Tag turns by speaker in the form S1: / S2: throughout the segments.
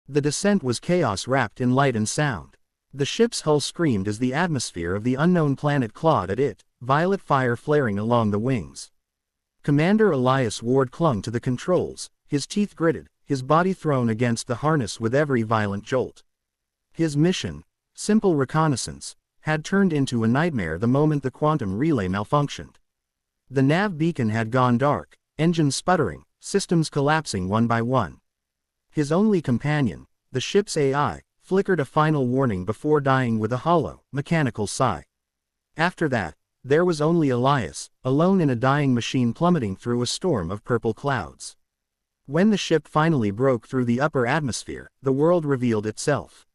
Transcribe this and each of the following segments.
S1: The descent was chaos wrapped in light and sound. The ship's hull screamed as the atmosphere of the unknown planet clawed at it, violet fire flaring along the wings. Commander Elias Ward clung to the controls, his teeth gritted, his body thrown against the harness with every violent jolt. His mission, simple reconnaissance, had turned into a nightmare the moment the quantum relay malfunctioned. The nav beacon had gone dark, engines sputtering, systems collapsing one by one. His only companion, the ship's AI, flickered a final warning before dying with a hollow, mechanical sigh. After that, there was only Elias, alone in a dying machine plummeting through a storm of purple clouds. When the ship finally broke through the upper atmosphere, the world revealed itself.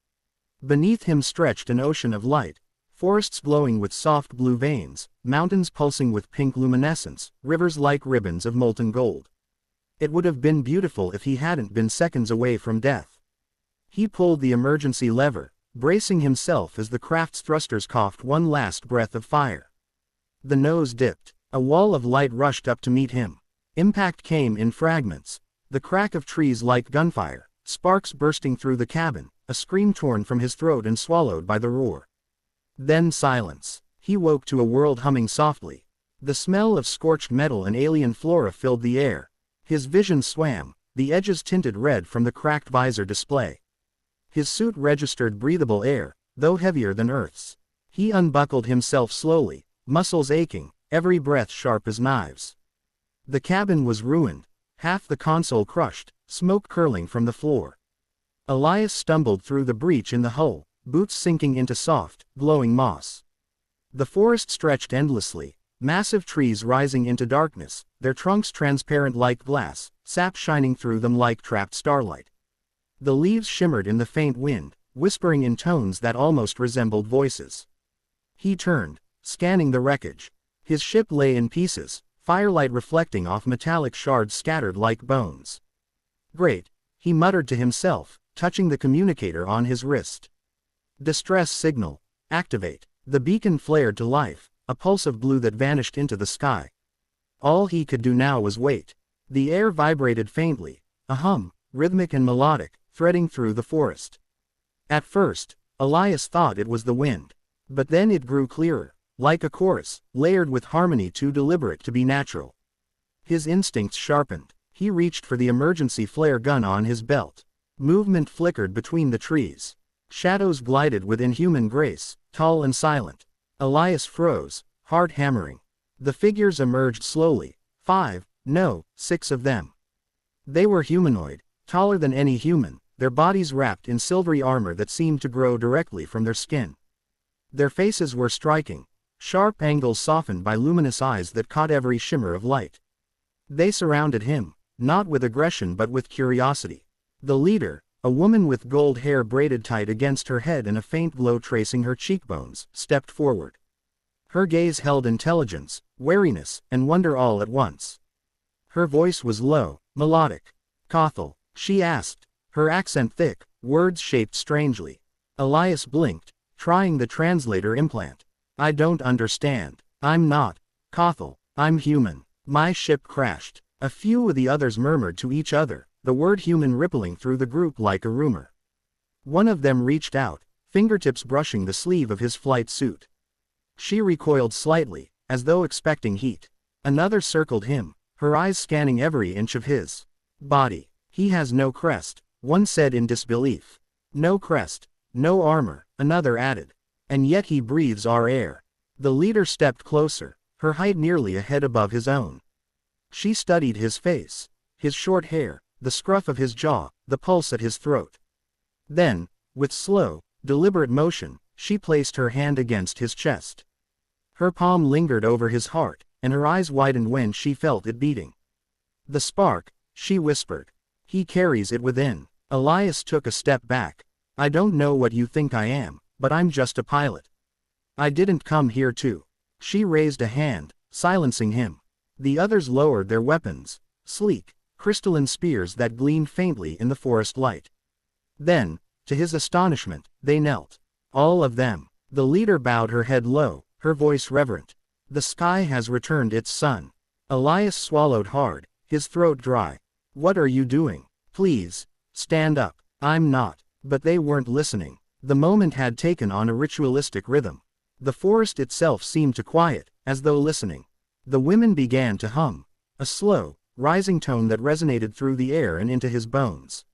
S1: Beneath him stretched an ocean of light, forests glowing with soft blue veins, mountains pulsing with pink luminescence, rivers like ribbons of molten gold. It would have been beautiful if he hadn't been seconds away from death. He pulled the emergency lever, bracing himself as the craft's thrusters coughed one last breath of fire. The nose dipped. A wall of light rushed up to meet him. Impact came in fragments. The crack of trees like gunfire, sparks bursting through the cabin, a scream torn from his throat and swallowed by the roar. Then silence. He woke to a world humming softly. The smell of scorched metal and alien flora filled the air. His vision swam, the edges tinted red from the cracked visor display. His suit registered breathable air, though heavier than Earth's. He unbuckled himself slowly, muscles aching, every breath sharp as knives. The cabin was ruined, half the console crushed, smoke curling from the floor. Elias stumbled through the breach in the hull, boots sinking into soft, glowing moss. The forest stretched endlessly, massive trees rising into darkness, their trunks transparent like glass, sap shining through them like trapped starlight. The leaves shimmered in the faint wind, whispering in tones that almost resembled voices. He turned, scanning the wreckage. His ship lay in pieces, firelight reflecting off metallic shards scattered like bones. Great, he muttered to himself, touching the communicator on his wrist. Distress signal. Activate. The beacon flared to life, a pulse of blue that vanished into the sky. All he could do now was wait. The air vibrated faintly, a hum, rhythmic and melodic, threading through the forest. At first, Elias thought it was the wind. But then it grew clearer, like a chorus, layered with harmony too deliberate to be natural. His instincts sharpened. He reached for the emergency flare gun on his belt. Movement flickered between the trees. Shadows glided with inhuman grace, tall and silent. Elias froze, heart hammering. The figures emerged slowly, 5, no, 6 of them. They were humanoid, taller than any human, their bodies wrapped in silvery armor that seemed to grow directly from their skin. Their faces were striking, sharp angles softened by luminous eyes that caught every shimmer of light. They surrounded him, not with aggression but with curiosity. The leader, a woman with gold hair braided tight against her head and a faint glow tracing her cheekbones, stepped forward. Her gaze held intelligence, wariness, and wonder all at once. Her voice was low, melodic. "Kothel?" she asked, her accent thick, words shaped strangely. Elias blinked, trying the translator implant. "I don't understand. I'm not Kothel. I'm human. My ship crashed." A few of the others murmured to each other, the word human rippling through the group like a rumor. One of them reached out, fingertips brushing the sleeve of his flight suit. She recoiled slightly, as though expecting heat. Another circled him, her eyes scanning every inch of his body. "He has no crest," one said in disbelief. "No crest, no armor," another added. "And yet he breathes our air." The leader stepped closer, her height nearly a head above his own. She studied his face, his short hair, the scruff of his jaw, the pulse at his throat. Then, with slow, deliberate motion, she placed her hand against his chest. Her palm lingered over his heart, and her eyes widened when she felt it beating. "The spark," she whispered. "He carries it within." Elias took a step back. "I don't know what you think I am, but I'm just a pilot. I didn't come here to." She raised a hand, silencing him. The others lowered their weapons, sleek, crystalline spears that gleamed faintly in the forest light. Then, to his astonishment, they knelt. All of them. The leader bowed her head low, her voice reverent. "The sky has returned its sun." Elias swallowed hard, his throat dry. "What are you doing? Please, stand up." I'm not. But they weren't listening. The moment had taken on a ritualistic rhythm. The forest itself seemed to quiet, as though listening. The women began to hum. A slow, rising tone that resonated through the air and into his bones.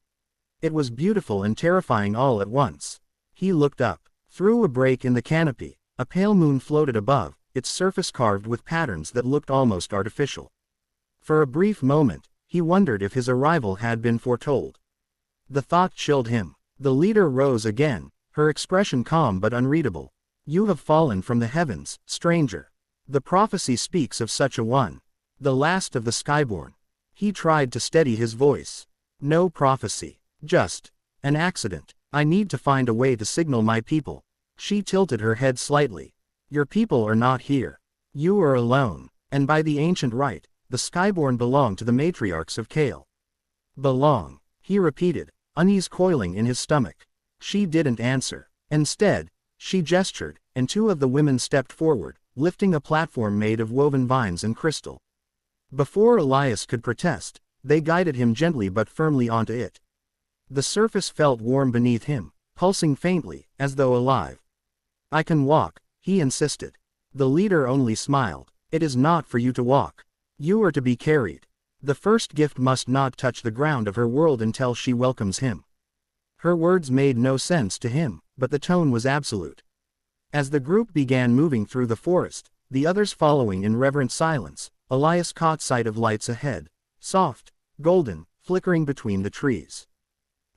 S1: It was beautiful and terrifying all at once. He looked up. Through a break in the canopy, a pale moon floated above, its surface carved with patterns that looked almost artificial. For a brief moment, he wondered if his arrival had been foretold. The thought chilled him. The leader rose again, her expression calm but unreadable. You have fallen from the heavens, stranger. The prophecy speaks of such a one. The last of the Skyborn. He tried to steady his voice. No prophecy. Just an accident. I need to find a way to signal my people. She tilted her head slightly. Your people are not here. You are alone. And by the ancient right, the Skyborn belong to the matriarchs of Kale. Belong, he repeated, unease coiling in his stomach. She didn't answer. Instead, she gestured, and two of the women stepped forward, lifting a platform made of woven vines and crystal. Before Elias could protest, they guided him gently but firmly onto it. The surface felt warm beneath him, pulsing faintly, as though alive. I can walk, he insisted. The leader only smiled. It is not for you to walk. You are to be carried. The first gift must not touch the ground of her world until she welcomes him. Her words made no sense to him, but the tone was absolute. As the group began moving through the forest, the others following in reverent silence, Elias caught sight of lights ahead, soft, golden, flickering between the trees.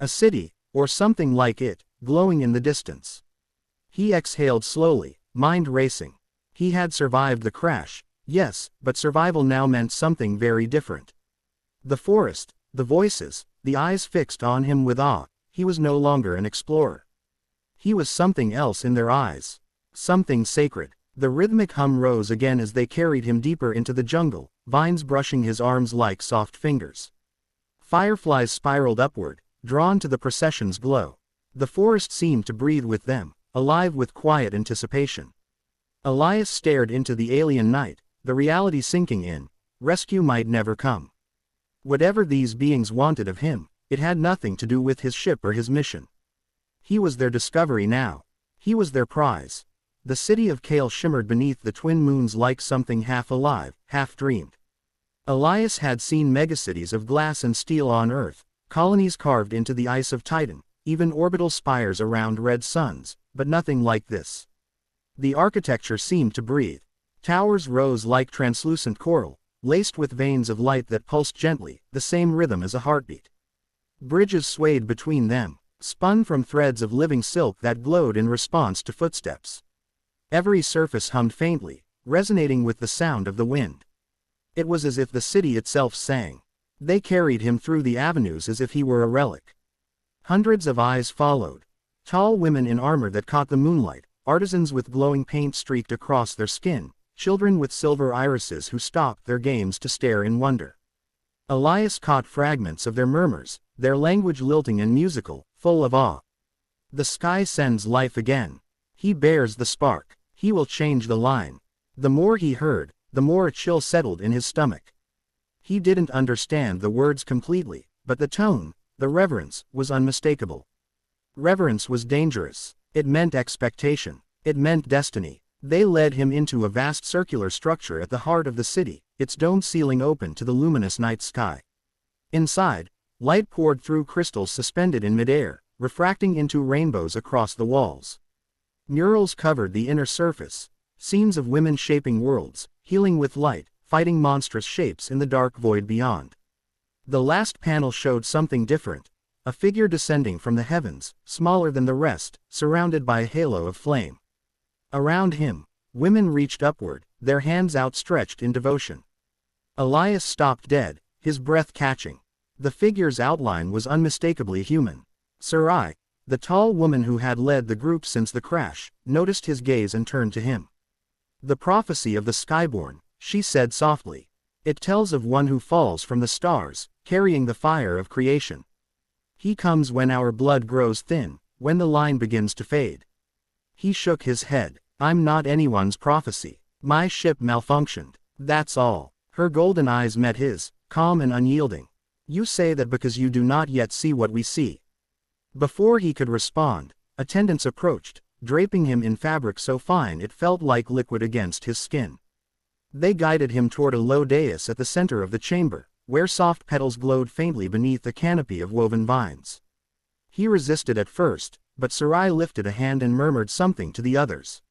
S1: A city, or something like it, glowing in the distance. He exhaled slowly, mind racing. He had survived the crash, yes, but survival now meant something very different. The forest, the voices, the eyes fixed on him with awe, he was no longer an explorer. He was something else in their eyes. Something sacred. The rhythmic hum rose again as they carried him deeper into the jungle, vines brushing his arms like soft fingers. Fireflies spiraled upward, drawn to the procession's glow. The forest seemed to breathe with them, alive with quiet anticipation. Elias stared into the alien night, the reality sinking in. Rescue might never come. Whatever these beings wanted of him, it had nothing to do with his ship or his mission. He was their discovery now. He was their prize. The city of Kale shimmered beneath the twin moons like something half alive, half dreamed. Elias had seen megacities of glass and steel on Earth, colonies carved into the ice of Titan, even orbital spires around red suns, but nothing like this. The architecture seemed to breathe. Towers rose like translucent coral, laced with veins of light that pulsed gently, the same rhythm as a heartbeat. Bridges swayed between them, spun from threads of living silk that glowed in response to footsteps. Every surface hummed faintly, resonating with the sound of the wind. It was as if the city itself sang. They carried him through the avenues as if he were a relic. Hundreds of eyes followed. Tall women in armor that caught the moonlight, artisans with glowing paint streaked across their skin, children with silver irises who stopped their games to stare in wonder. Elias caught fragments of their murmurs, their language lilting and musical, full of awe. The sky sends life again. He bears the spark. He will change the line. The more he heard, the more a chill settled in his stomach. He didn't understand the words completely, but the tone, the reverence, was unmistakable. Reverence was dangerous. It meant expectation. It meant destiny. They led him into a vast circular structure at the heart of the city, its domed ceiling open to the luminous night sky. Inside, light poured through crystals suspended in midair, refracting into rainbows across the walls. Murals covered the inner surface, scenes of women shaping worlds, healing with light, fighting monstrous shapes in the dark void beyond. The last panel showed something different, a figure descending from the heavens, smaller than the rest, surrounded by a halo of flame. Around him, women reached upward, their hands outstretched in devotion. Elias stopped dead, his breath catching. The figure's outline was unmistakably human. Sarai, the tall woman who had led the group since the crash, noticed his gaze and turned to him. The prophecy of the Skyborn, she said softly. It tells of one who falls from the stars, carrying the fire of creation. He comes when our blood grows thin, when the line begins to fade. He shook his head. I'm not anyone's prophecy. My ship malfunctioned. That's all. Her golden eyes met his, calm and unyielding. You say that because you do not yet see what we see. Before he could respond, attendants approached, draping him in fabric so fine it felt like liquid against his skin. They guided him toward a low dais at the center of the chamber, where soft petals glowed faintly beneath a canopy of woven vines. He resisted at first, but Sarai lifted a hand and murmured something to the others.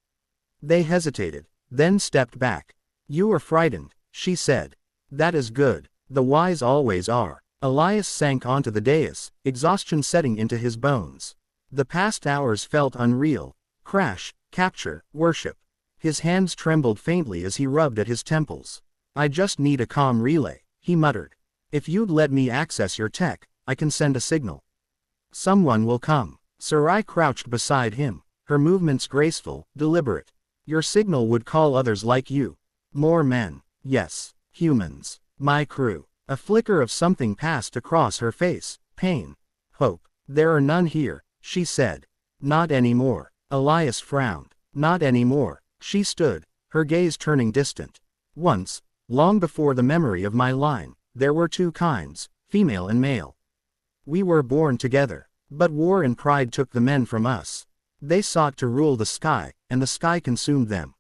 S1: They hesitated, then stepped back. "You are frightened," she said. "That is good. The wise always are." Elias sank onto the dais, exhaustion setting into his bones. The past hours felt unreal. Crash, capture, worship. His hands trembled faintly as he rubbed at his temples. "I just need a comm relay," he muttered. "If you'd let me access your tech, I can send a signal. Someone will come." Sarai crouched beside him, her movements graceful, deliberate. "Your signal would call others like you. More men. Yes, humans. My crew." A flicker of something passed across her face. Pain. Hope. "There are none here," she said. "Not anymore." Elias frowned. "Not anymore." She stood, her gaze turning distant. "Once, long before the memory of my line, there were two kinds, female and male. We were born together, but war and pride took the men from us. They sought to rule the sky, and the sky consumed them.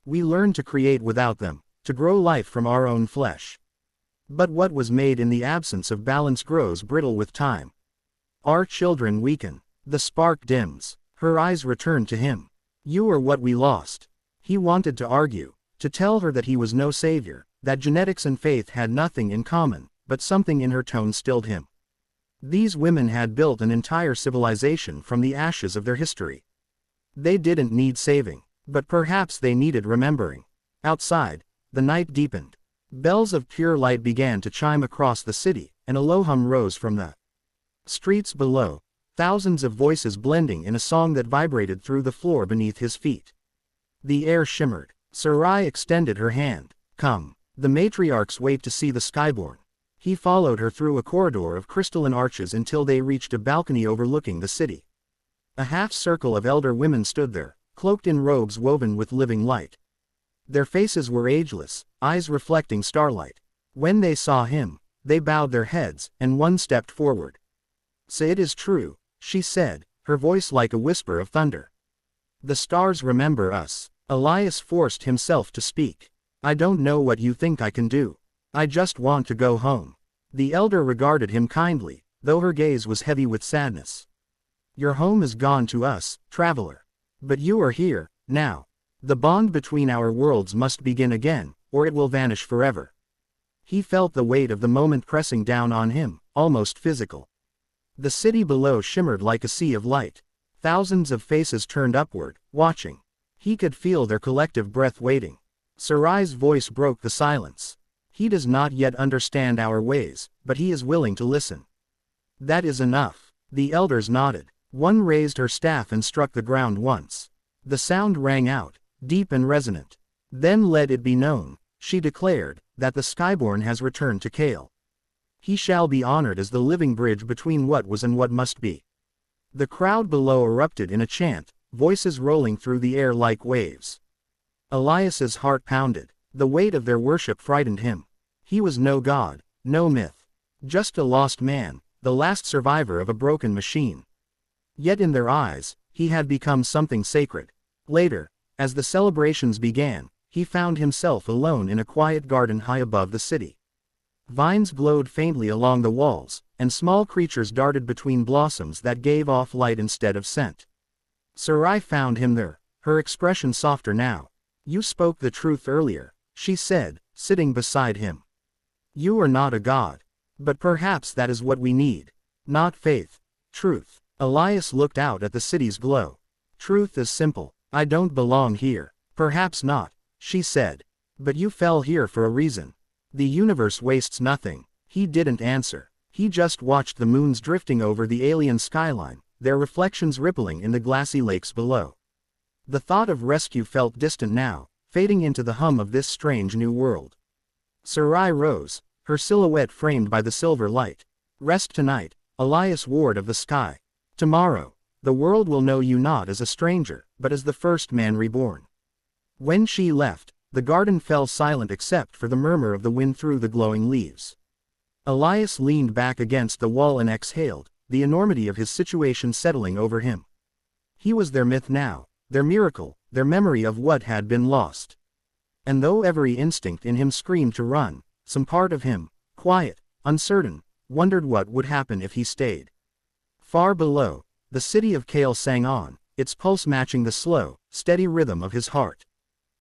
S1: We learned to create without them, to grow life from our own flesh. But what was made in the absence of balance grows brittle with time. Our children weaken. The spark dims." Her eyes returned to him. "You are what we lost." He wanted to argue, to tell her that he was no savior, that genetics and faith had nothing in common, but something in her tone stilled him. These women had built an entire civilization from the ashes of their history. They didn't need saving, but perhaps they needed remembering. Outside, the night deepened. Bells of pure light began to chime across the city, and a low hum rose from the streets below, thousands of voices blending in a song that vibrated through the floor beneath his feet. The air shimmered. Sarai extended her hand. "Come." The matriarchs wait to see the skyborn. He followed her through a corridor of crystalline arches until they reached a balcony overlooking the city. A half-circle of elder women stood there, cloaked in robes woven with living light. Their faces were ageless, eyes reflecting starlight. When they saw him, they bowed their heads, and one stepped forward. "So it is true," she said, her voice like a whisper of thunder. "The stars remember us." Elias forced himself to speak. "I don't know what you think I can do. I just want to go home." The elder regarded him kindly, though her gaze was heavy with sadness. "Your home is gone to us, traveler. But you are here, now. The bond between our worlds must begin again, or it will vanish forever." He felt the weight of the moment pressing down on him, almost physical. The city below shimmered like a sea of light. Thousands of faces turned upward, watching. He could feel their collective breath waiting. Sarai's voice broke the silence. "He does not yet understand our ways, but he is willing to listen." "That is enough." The elders nodded. One raised her staff and struck the ground once. The sound rang out, deep and resonant. "Then let it be known," she declared, "that the Skyborn has returned to Kale. He shall be honored as the living bridge between what was and what must be." The crowd below erupted in a chant, voices rolling through the air like waves. Elias's heart pounded. The weight of their worship frightened him. He was no god, no myth. Just a lost man, the last survivor of a broken machine. Yet in their eyes, he had become something sacred. Later, as the celebrations began, he found himself alone in a quiet garden high above the city. Vines glowed faintly along the walls, and small creatures darted between blossoms that gave off light instead of scent. Sarai found him there, her expression softer now. "You spoke the truth earlier," she said, sitting beside him. "You are not a god. But perhaps that is what we need. Not faith. Truth." Elias looked out at the city's glow. "Truth is simple. I don't belong here." "Perhaps not," she said. "But you fell here for a reason. The universe wastes nothing." He didn't answer. He just watched the moons drifting over the alien skyline, their reflections rippling in the glassy lakes below. The thought of rescue felt distant now, fading into the hum of this strange new world. Sarai rose, her silhouette framed by the silver light. "Rest tonight, Elias Ward of the Sky. Tomorrow, the world will know you not as a stranger, but as the first man reborn." When she left, the garden fell silent except for the murmur of the wind through the glowing leaves. Elias leaned back against the wall and exhaled, the enormity of his situation settling over him. He was their myth now, their miracle, their memory of what had been lost. And though every instinct in him screamed to run, some part of him, quiet, uncertain, wondered what would happen if he stayed. Far below, the city of Kale sang on, its pulse matching the slow, steady rhythm of his heart.